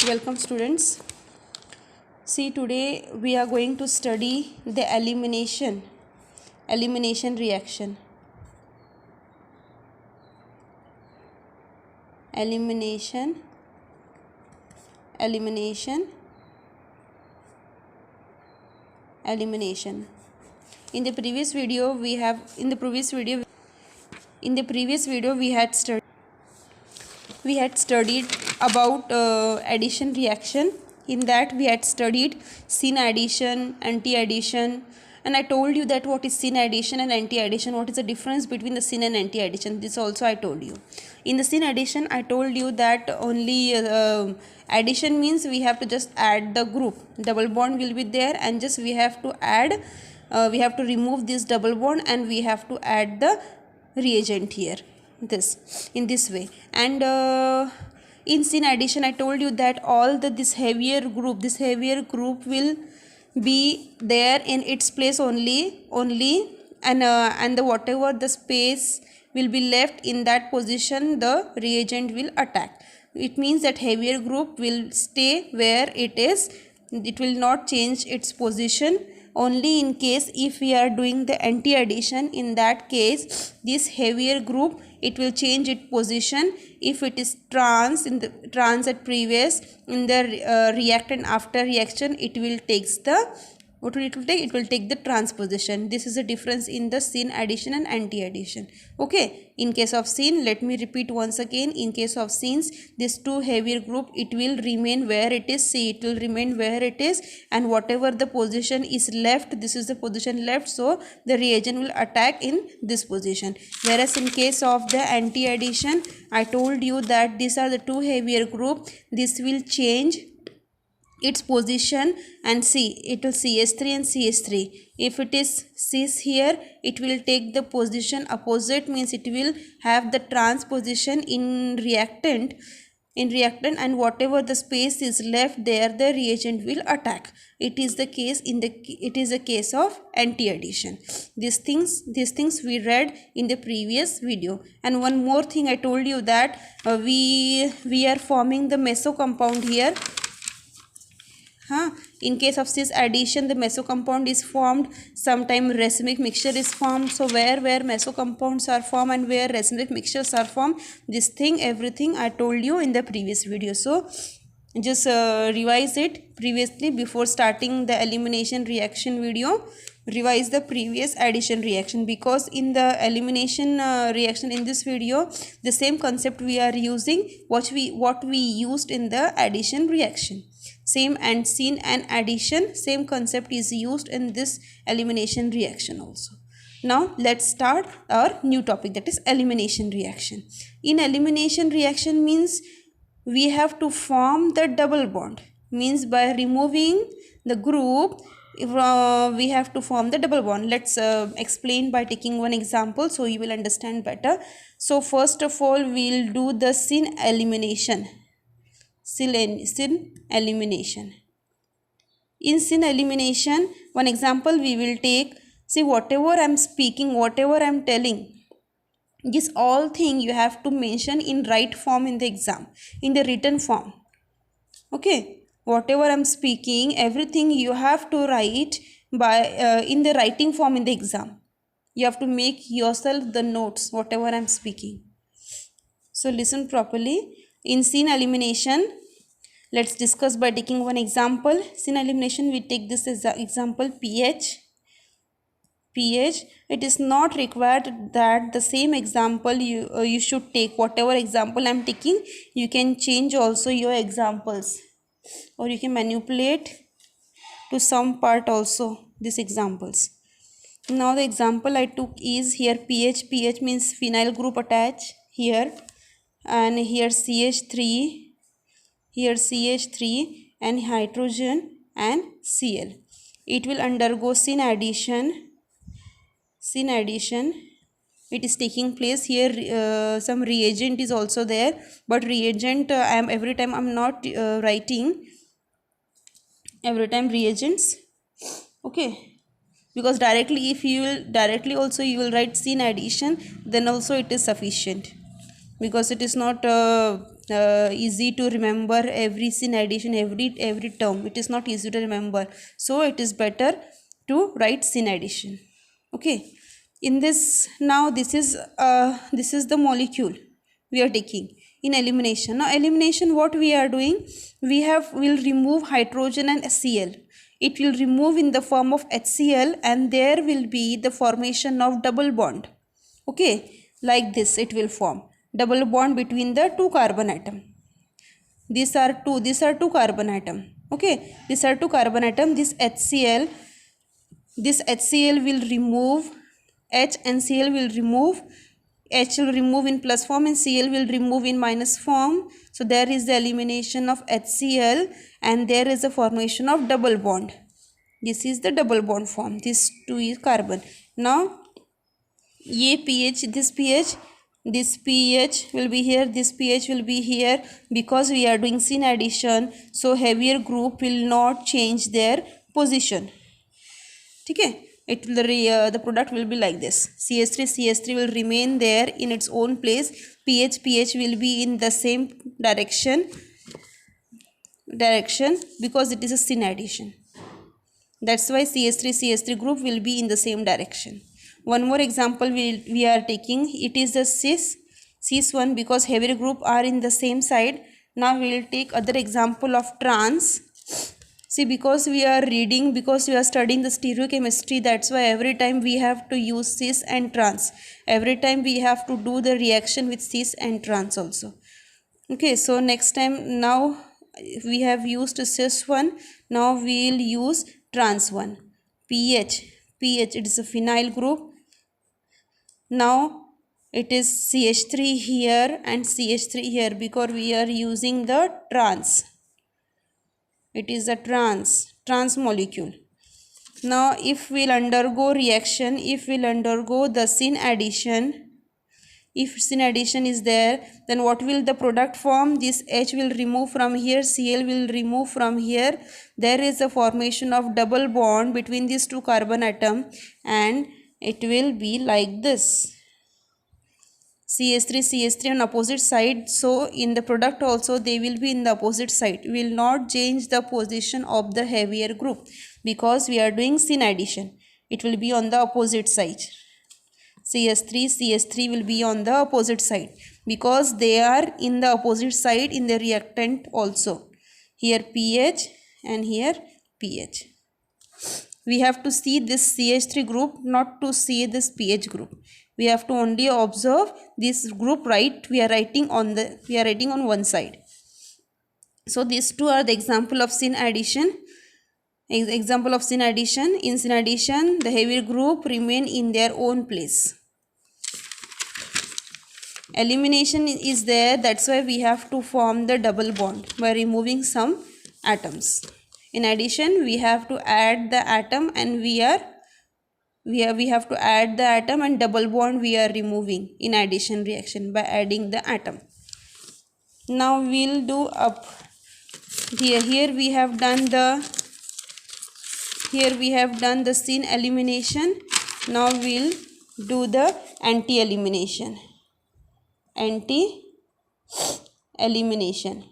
Welcome students. See, today we are going to study the elimination reaction. Elimination In the previous video we had studied about addition reaction. In that we had studied syn addition, anti-addition, and I told you that what is syn addition and anti-addition, what is the difference between the syn and anti-addition. This also I told you. In the syn addition I told you that only addition means we have to just add the group, double bond will be there, and just we have to add we have to remove this double bond and we have to add the reagent here, in this way. And in syn addition I told you that all this heavier group will be there in its place only, and the whatever the space will be left in that position, the reagent will attack. It means that heavier group will stay where it is, it will not change its position. Only in case if we are doing the anti-addition, in that case this heavier group, it will change its position. If it is trans at previous, in the reactant after reaction, it will take the trans position. This is the difference in the syn addition and anti-addition. Okay, in case of syn, let me repeat once again. In case of syns, this two heavier group, it will remain where it is. See, it will remain where it is, and whatever the position is left, this is the position left, so the reagent will attack in this position. Whereas in case of the anti-addition, I told you that these are the two heavier group, this will change its position, and see, it will CH3 and CH3. If it is cis here, it will take the position opposite, means it will have the trans position in reactant, and whatever the space is left there, the reagent will attack. It is the case of anti-addition. These things we read in the previous video. And one more thing I told you that we are forming the meso compound here. In case of cis addition, the meso compound is formed. Sometime racemic mixture is formed. So where meso compounds are formed and where racemic mixtures are formed, everything I told you in the previous video. So just revise it previously before starting the elimination reaction video. Revise the previous addition reaction, because in the elimination reaction in this video, the same concept we are using what we used in the addition reaction. Same, and syn and addition, same concept is used in this elimination reaction also. Now let's start our new topic, that is elimination reaction. In elimination reaction means we have to form the double bond, means by removing the group we have to form the double bond. Let's explain by taking one example so you will understand better. So first of all, we'll do the syn elimination. In syn elimination, one example we will take. See, whatever I'm speaking, whatever I'm telling, this all thing you have to mention in right form in the exam, in the written form. Okay, whatever I'm speaking, everything you have to write by in the writing form in the exam. You have to make yourself the notes, whatever I'm speaking. So listen properly. In syn elimination, let's discuss by taking one example. Syn elimination, we take this as example pH. It is not required that the same example you should take. Whatever example I'm taking, you can change also your examples, or you can manipulate to some part also these examples. Now the example I took is here pH. pH means phenyl group attached here, and here CH3, and hydrogen and Cl. It will undergo syn addition. It is taking place here. Some reagent is also there, but reagent every time I'm not writing every time reagents. Okay, because if you will directly also you will write syn addition, then also it is sufficient. because it is not easy to remember every sin addition, every term. It is not easy to remember, so it is better to write sin addition. Okay, in this, now this is the molecule we are taking in elimination. Now elimination, what we are doing, will remove hydrogen and Cl. It will remove in the form of HCl, and there will be the formation of double bond. Okay, like this it will form double bond between the two carbon atom. These are two carbon atom. Okay, these are two carbon atom. This HCl will remove H, and Cl will remove. H will remove in plus form and Cl will remove in minus form. So there is the elimination of HCl, and there is a formation of double bond. This is the double bond form. This two is carbon. Now this pH will be here, this pH will be here, because we are doing sin addition, so heavier group will not change their position. Okay, the product will be like this. CH3 will remain there in its own place. pH will be in the same direction because it is a sin addition. That's why CH3 group will be in the same direction. One more example we are taking. It is the cis 1, because heavier group are in the same side. Now we will take other example of trans. See, because we are studying the stereochemistry, that's why every time we have to use cis and trans. Every time we have to do the reaction with cis and trans also. Okay, so next time, now we have used cis 1, now we will use trans 1. pH, it is a phenyl group. Now it is CH3 here and CH3 here, because we are using the trans. It is a trans molecule. Now if we'll undergo reaction, if we'll undergo the sin addition, if sin addition is there, then what will the product form? This H will remove from here, Cl will remove from here. There is a formation of double bond between these two carbon atom, and it will be like this. CH3 on opposite side, so in the product also they will be in the opposite side. We will not change the position of the heavier group, because we are doing sin addition. It will be on the opposite side. CH3 will be on the opposite side, because they are in the opposite side in the reactant also. Here pH and here pH. We have to see this CH3 group, not to see this pH group. We have to only observe this group, right? We are writing on one side. So these two are the example of sin addition. Example of sin addition. In sin addition, the heavier group remain in their own place. Elimination is there, that's why we have to form the double bond by removing some atoms. In addition, we have to add the atom, and we have to add the atom, and double bond we are removing in addition reaction by adding the atom. Now we'll do up here we have done the sin elimination. Now we'll do the anti-elimination. Anti-elimination.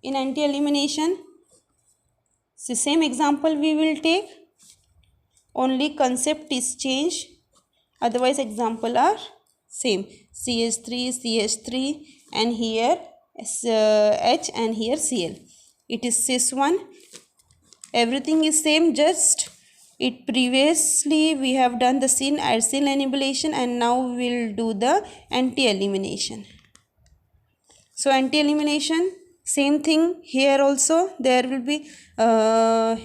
In anti-elimination, the same example we will take, only concept is changed, otherwise example are same. CH3 and here H and here Cl. It is cis 1. Everything is same, just it previously we have done the sin elimination, and now we will do the anti-elimination. So anti-elimination, same thing here also. There will be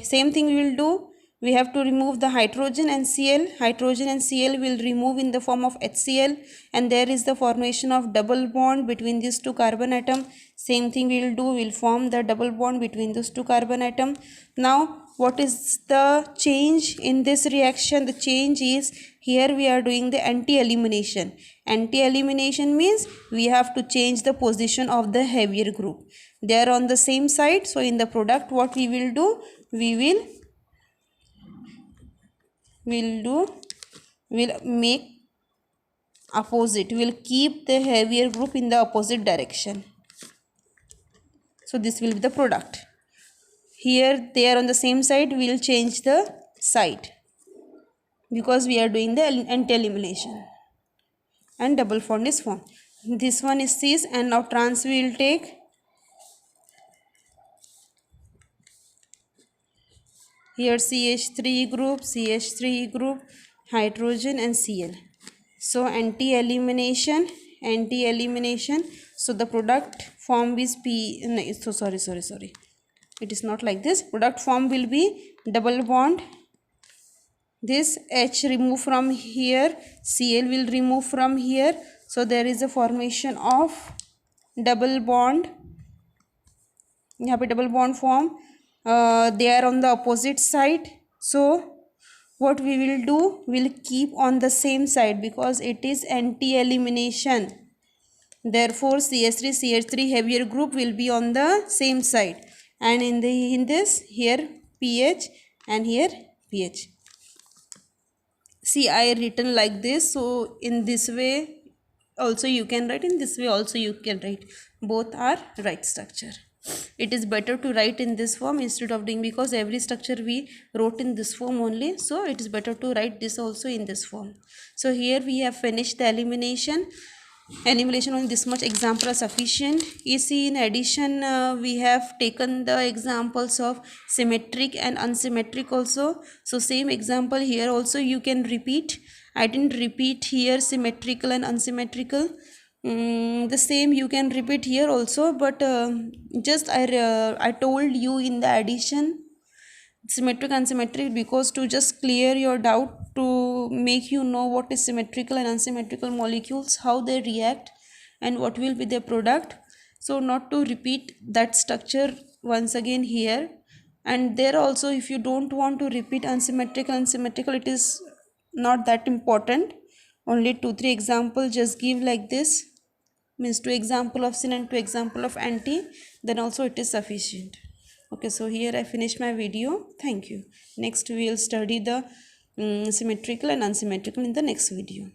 same thing we will do. We have to remove the hydrogen and Cl. Hydrogen and Cl will remove in the form of HCl, and there is the formation of double bond between these two carbon atom. Same thing we will do, we will form the double bond between those two carbon atom. Now what is the change in this reaction? The change is, here we are doing the anti-elimination. Anti-elimination means we have to change the position of the heavier group. They are on the same side, so in the product what we will do, we will will make opposite, will keep the heavier group in the opposite direction. So this will be the product. Here they are on the same side, we will change the side because we are doing the anti-elimination, and double bond is formed. This one is cis, and now trans we will take. Here CH3 group, CH3 group, hydrogen and Cl. So anti-elimination. So the product form is P. No, so sorry. It is not like this. Product form will be double bond. This H remove from here, Cl will remove from here. So there is a formation of double bond. यहाँ पे double bond form. They are on the opposite side. So what we will do, we'll keep on the same side because it is anti-elimination. Therefore CH3 CH3 heavier group will be on the same side, and in this here pH and here pH. See, I written like this, so in this way also you can write, in this way also you can write. Both are right structure. It is better to write in this form instead of doing, because every structure we wrote in this form only, so it is better to write this also in this form. So here we have finished the elimination on this much example are sufficient. You see, in addition we have taken the examples of symmetric and unsymmetric also. So same example here also you can repeat. I didn't repeat here symmetrical and unsymmetrical. The same you can repeat here also, but just I told you in the addition symmetric and unsymmetric because to just clear your doubt, to make you know what is symmetrical and unsymmetrical molecules, how they react and what will be their product. So not to repeat that structure once again here. And there also, if you don't want to repeat unsymmetrical and symmetrical, it is not that important. Only 2-3 examples just give like this, means 2 example of syn and 2 example of anti, then also it is sufficient. Okay, so here I finished my video. Thank you. Next we will study the symmetrical and unsymmetrical in the next video.